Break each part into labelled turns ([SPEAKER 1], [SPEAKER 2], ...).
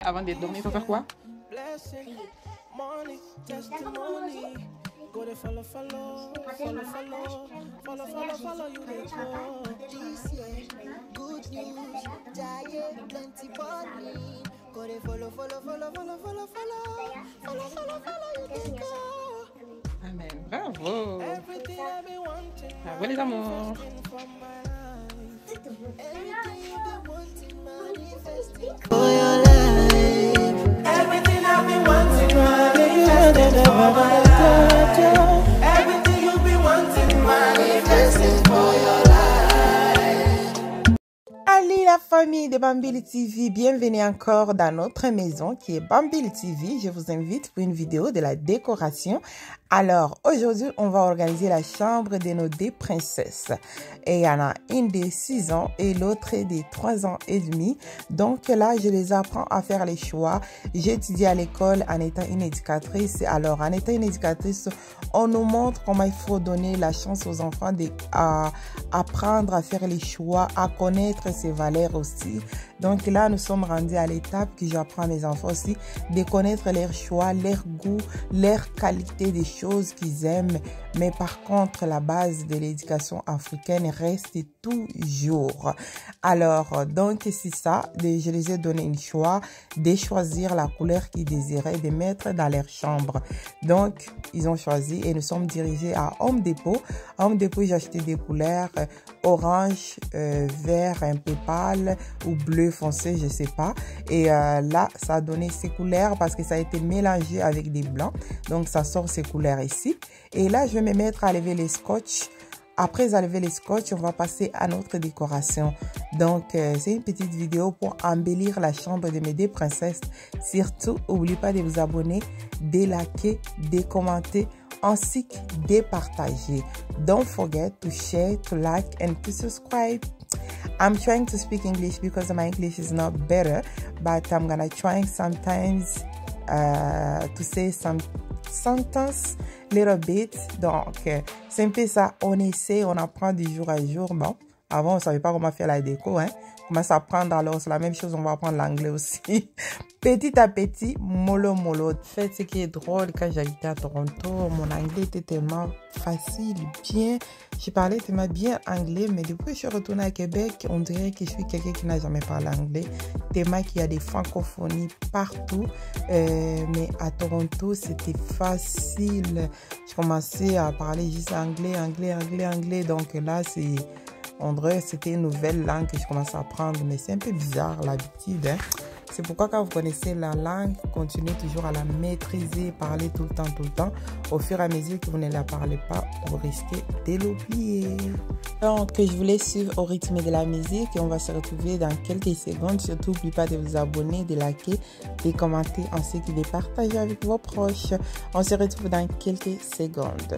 [SPEAKER 1] Avant de dormir, il faut faire quoi? Amen. Bravo. Bravo les amours.
[SPEAKER 2] Everything I've been wanting, manifested for my life. Everything you've been wanting, manifested for your life.
[SPEAKER 3] Allez la famille de Bambili TV, bienvenue encore dans notre maison qui est Bambili TV. Je vous invite pour une vidéo de la décoration. Alors aujourd'hui, on va organiser la chambre de nos deux princesses. Et il y en a une de 6 ans et l'autre de 3 ans et demi. Donc là, je les apprends à faire les choix. J'étudie à l'école en étant une éducatrice. Alors en étant une éducatrice, on nous montre comment il faut donner la chance aux enfants d'apprendre à faire les choix, à connaître ses valeurs aussi. Donc là, nous sommes rendus à l'étape que j'apprends à mes enfants aussi de connaître leurs choix, leurs goûts, leurs qualités des choses qu'ils aiment. Mais par contre, la base de l'éducation africaine reste toujours. Alors, donc c'est ça. Je les ai donné un choix de choisir la couleur qu'ils désiraient de mettre dans leur chambre. Donc, ils ont choisi et nous sommes dirigés à Home Depot. À Home Depot, j'ai acheté des couleurs orange, vert un peu pâle ou bleu foncé, je sais pas. Et là, ça a donné ces couleurs parce que ça a été mélangé avec des blancs. Donc, ça sort ces couleurs ici. Et là, je vais me mettre à lever les scotch. Après enlever les scotch, on va passer à notre décoration. Donc, c'est une petite vidéo pour embellir la chambre de mes deux princesses. Surtout, n'oubliez pas de vous abonner, de liker, de commenter, ainsi que de partager. Don't forget to share, to like, and to subscribe. I'm trying to speak English because my English is not better, but I'm gonna try sometimes to say some sentence little bit. Donc, c'est un peu ça. On essaie, on apprend du jour à jour. Bon, avant, on ne savait pas comment faire la déco, hein. On commence à apprendre, alors c'est la même chose, on va apprendre l'anglais aussi. Petit à petit, mollo mollo. En fait, ce qui est drôle, quand j'habitais à Toronto, mon anglais était tellement facile, bien. Je parlais tellement bien anglais, mais depuis que je suis retournée à Québec, on dirait que je suis quelqu'un qui n'a jamais parlé anglais. Tellement qu'il y a des francophonies partout. Mais à Toronto, c'était facile. Je commençais à parler juste anglais. Donc là, on dirait que c'était une nouvelle langue que je commençais à apprendre. Mais c'est un peu bizarre, l'habitude, hein. C'est pourquoi quand vous connaissez la langue, continuez toujours à la maîtriser, parler tout le temps. Au fur et à mesure que vous ne la parlez pas, vous risquez de l'oublier. Donc, je vous laisse suivre au rythme de la musique et on va se retrouver dans quelques secondes. Surtout, n'oubliez pas de vous abonner, de liker, de commenter ainsi que de partager avec vos proches. On se retrouve dans quelques secondes.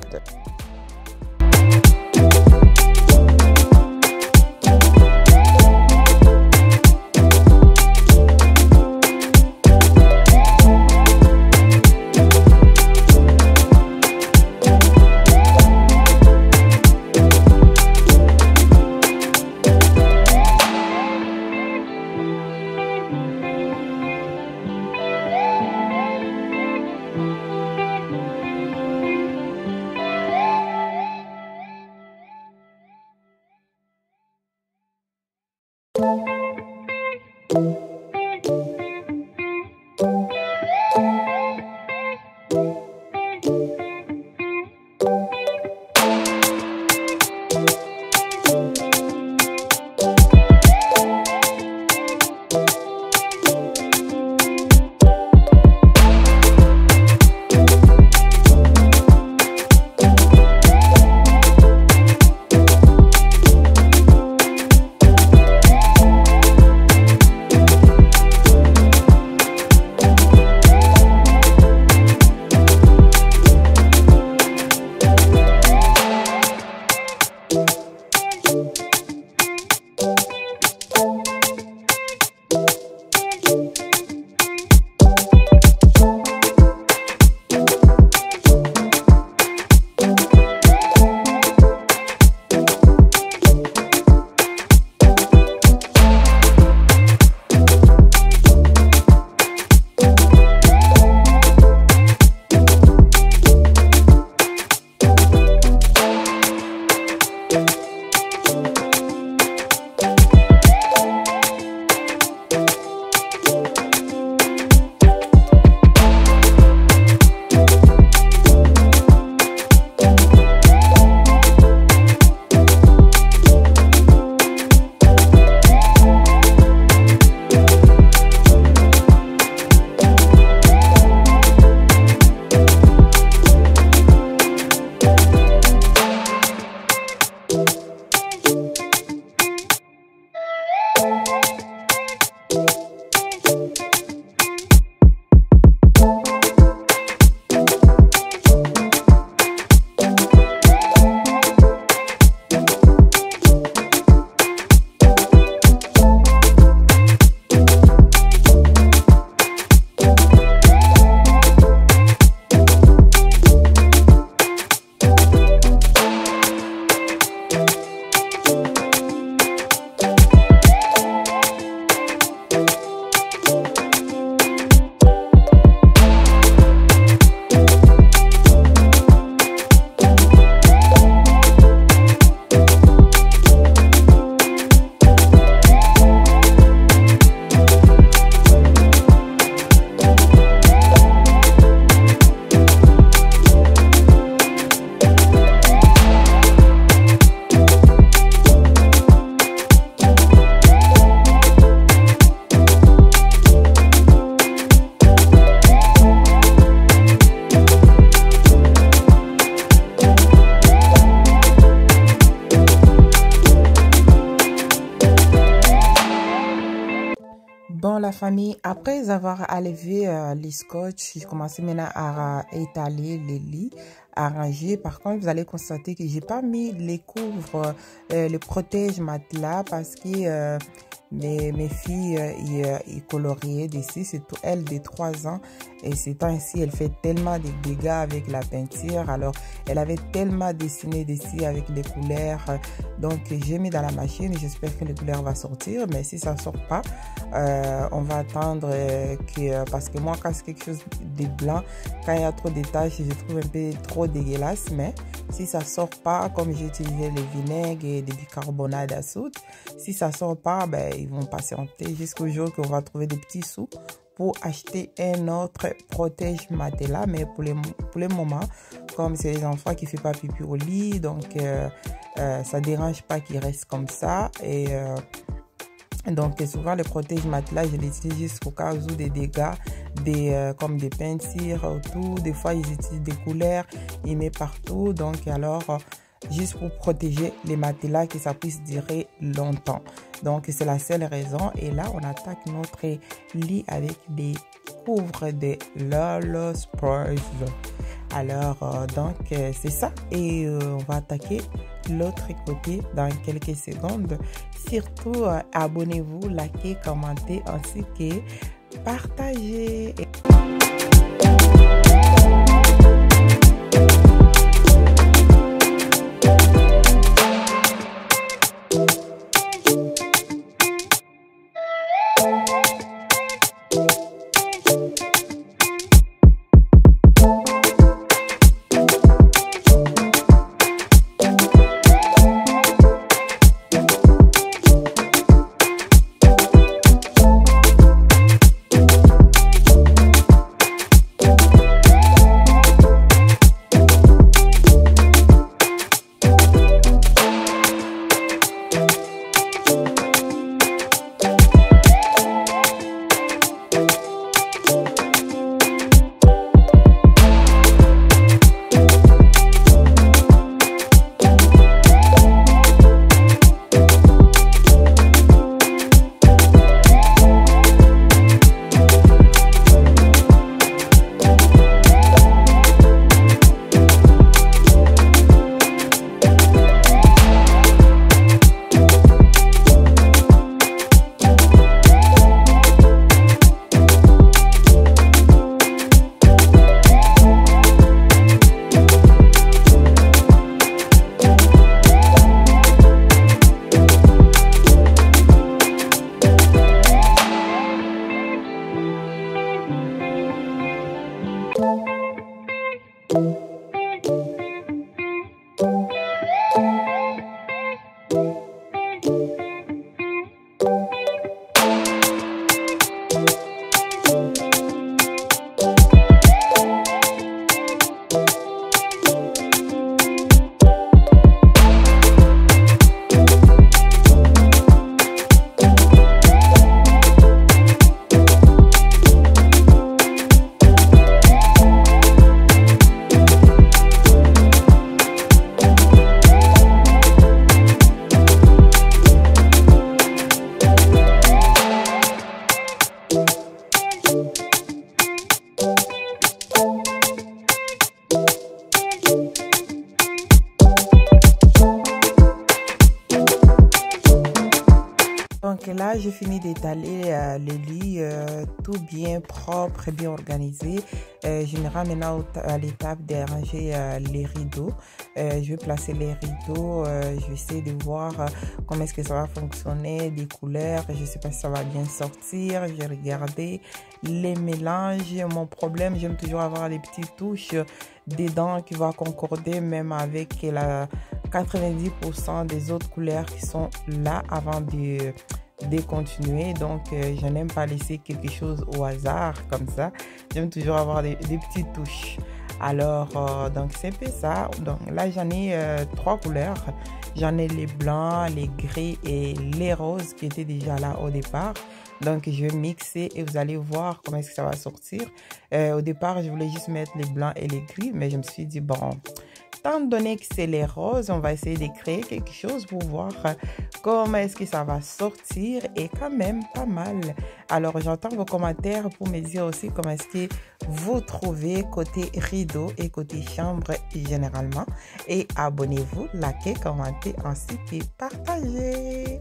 [SPEAKER 3] famille, après avoir enlevé les scotch, j'ai commencé maintenant à étaler les lits, à ranger. Par contre, vous allez constater que j'ai pas mis les couvres, les protège matelas parce que mes filles, ils coloriaient d'ici, surtout elle de 3 ans. Et ces temps-ci, elle fait tellement de dégâts avec la peinture. Alors, elle avait tellement dessiné d'ici avec les couleurs. Donc, j'ai mis dans la machine. J'espère que les couleurs vont sortir. Mais si ça ne sort pas, on va attendre parce que moi, quand c'est quelque chose de blanc, quand il y a trop de taches, je trouve un peu trop dégueulasse. Mais si ça ne sort pas, comme j'ai utilisé le vinaigre et des bicarbonate à soude, si ça ne sort pas, ben, ils vont patienter jusqu'au jour qu'on va trouver des petits sous pour acheter un autre protège matelas. Mais pour le moment, comme c'est les enfants qui ne font pas pipi au lit, donc ça ne dérange pas qu'ils restent comme ça. Et donc souvent les protège matelas, je les utilise juste au cas où des dégâts, comme des peintures autour. Des fois ils utilisent des couleurs, ils mettent partout. Donc alors juste pour protéger les matelas, que ça puisse durer longtemps. Donc c'est la seule raison. Et là on attaque notre lit avec des couvres de Lolo Surprise. Alors donc c'est ça. Et on va attaquer l'autre côté dans quelques secondes. Surtout abonnez-vous, likez, commentez ainsi que partagez. Donc là, j'ai fini d'étaler le lit, tout bien propre et bien organisé. Je me rends maintenant à l'étape de ranger les rideaux. Je vais placer les rideaux, je vais essayer de voir comment est-ce que ça va fonctionner, les couleurs. Je ne sais pas si ça va bien sortir. J'ai regardé les mélanges. Mon problème, j'aime toujours avoir des petites touches dedans qui vont concorder même avec la 90% des autres couleurs qui sont là avant de continuer. Donc je n'aime pas laisser quelque chose au hasard comme ça. J'aime toujours avoir des petites touches. Alors donc c'est un peu ça. Donc là j'en ai 3 couleurs. J'en ai les blancs, les gris et les roses qui étaient déjà là au départ. Donc je vais mixer et vous allez voir comment est-ce que ça va sortir. Au départ je voulais juste mettre les blancs et les gris, mais je me suis dit bon, étant donné que c'est les roses, on va essayer de créer quelque chose pour voir comment est-ce que ça va sortir et quand même pas mal. Alors, j'entends vos commentaires pour me dire aussi comment est-ce que vous trouvez côté rideau et côté chambre généralement. Et abonnez-vous, likez, commentez ainsi que partagez.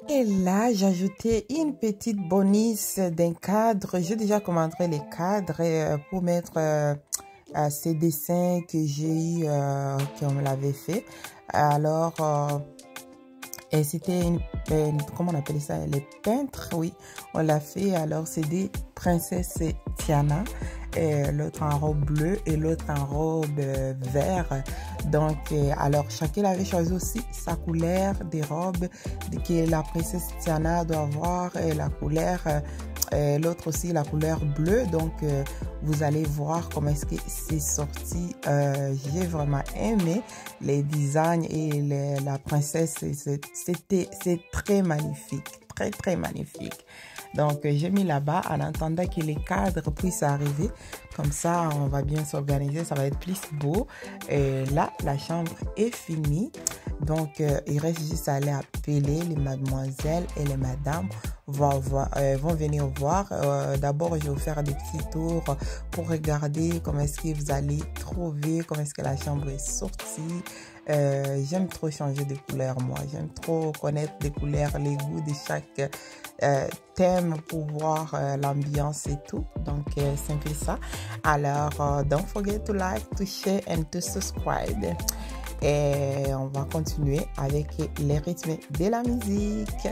[SPEAKER 3] Et là, j'ai ajouté une petite bonus d'un cadre. J'ai déjà commenté les cadres pour mettre ces dessins que j'ai eu, qu'on me l'avait fait. Alors, et c'était comment on appelle ça? Les peintres, oui, on l'a fait. Alors, c'est des princesses Tiana. L'autre en robe bleue et l'autre en robe vert. Donc, alors chacun avait choisi aussi sa couleur des robes que la princesse Tiana doit avoir et la couleur, l'autre aussi la couleur bleue. Donc, vous allez voir comment est-ce que c'est sorti. J'ai vraiment aimé les designs et la princesse. C'est très magnifique, très magnifique. Donc, j'ai mis là-bas en attendant que les cadres puissent arriver. Comme ça, on va bien s'organiser. Ça va être plus beau. Et là, la chambre est finie. Donc, il reste juste à aller appeler les mademoiselles et les madames vont venir voir. D'abord, je vais vous faire des petits tours pour regarder comment est-ce que vous allez trouver, comment est-ce que la chambre est sortie. J'aime trop changer de couleur, moi. J'aime trop connaître les couleurs, les goûts de chaque thème pour voir l'ambiance et tout. Donc, c'est un peu ça. Alors, don't forget to like, to share and to subscribe. Et on va continuer avec les rythmes de la musique.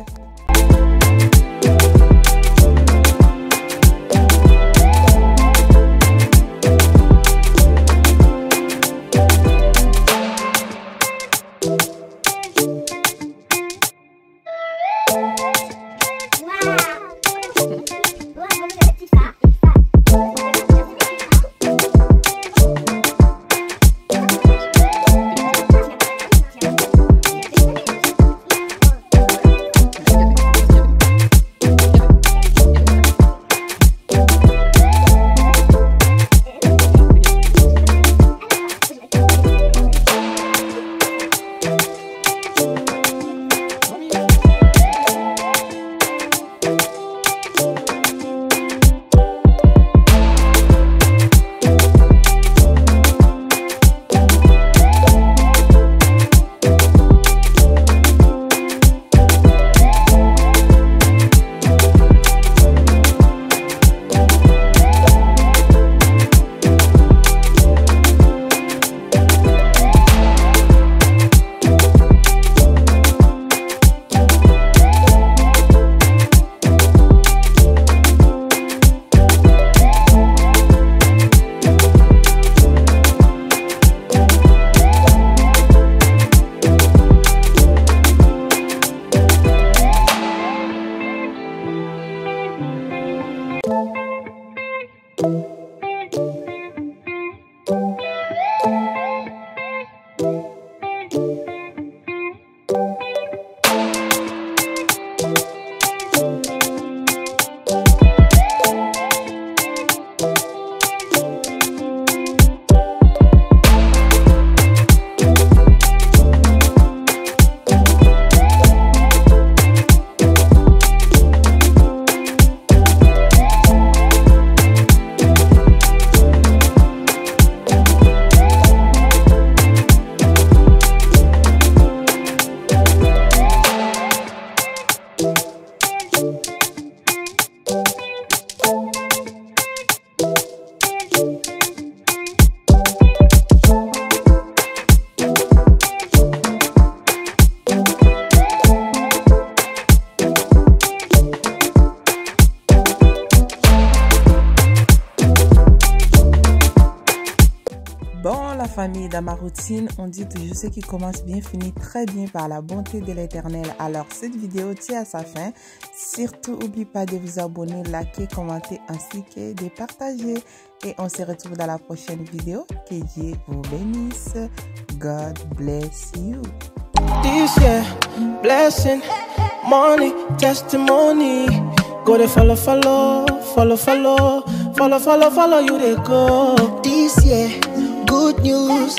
[SPEAKER 3] la famille, dans ma routine, on dit toujours ce qui commence bien finit très bien par la bonté de l'Éternel. Alors, cette vidéo tient à sa fin. Surtout, n'oubliez pas de vous abonner, liker, commenter ainsi que de partager. Et on se retrouve dans la prochaine vidéo. Que Dieu vous bénisse. God bless you.
[SPEAKER 2] This year, blessing, money, testimony. Go to follow, you they go. This year, good news.